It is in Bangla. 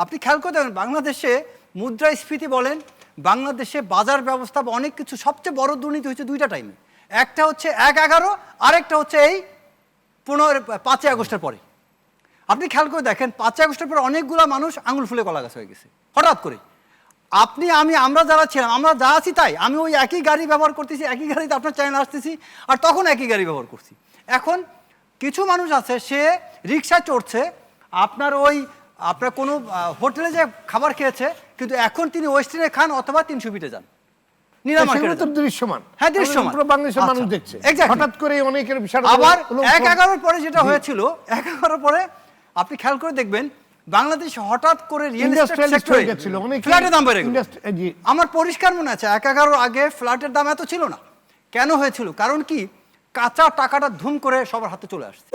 আপনি খেয়াল করে দেখেন বাংলাদেশে মুদ্রাস্ফীতি বলেন, বাংলাদেশে বাজার ব্যবস্থা বা অনেক কিছু সবচেয়ে বড় দুর্নীতি হচ্ছে দুইটা টাইমে। একটা হচ্ছে ১/১১, আরেকটা হচ্ছে এই ৫ই আগস্টের পরে। আপনি খেয়াল করে দেখেন ৫ই আগস্টের পরে অনেকগুলো মানুষ আঙুল ফুলে কলা গাছ হয়ে গেছে হঠাৎ করে। আপনি আমরা যারা ছিলাম, আমরা যা আছি তাই, আমি ওই একই গাড়ি ব্যবহার করতেছি, একই গাড়িতে আপনার চ্যানেল আসতেছি, আর তখন একই গাড়ি ব্যবহার করছি। এখন কিছু মানুষ আছে সে রিক্সায় চড়ছে, আপনার কোনো হোটেলে যে খাবার খেয়েছে, কিন্তু এখন তিনি ওয়েস্টার্নে খান অথবা ৩০০ ফিটে যান। দৃশ্যমান, হ্যাঁ দৃশ্যমান, পুরো বাংলাদেশের মানুষ দেখছে হঠাৎ করে অনেকের বিষয়। আবার ১/১১ পরে যেটা হয়েছিল, ১/১১ পরে আপনি খেয়াল করে দেখবেন বাংলাদেশ হঠাৎ করে রিয়েল এস্টেট সেক্টরে ফ্ল্যাটের দাম বেড়ে গেল। আমার পরিষ্কার মনে আছে ১/১১ আগে ফ্ল্যাটের দাম এত ছিল না। কেন হয়েছিল? কারণ কি, কাঁচা টাকাটা ধুম করে সবার হাতে চলে আসছে।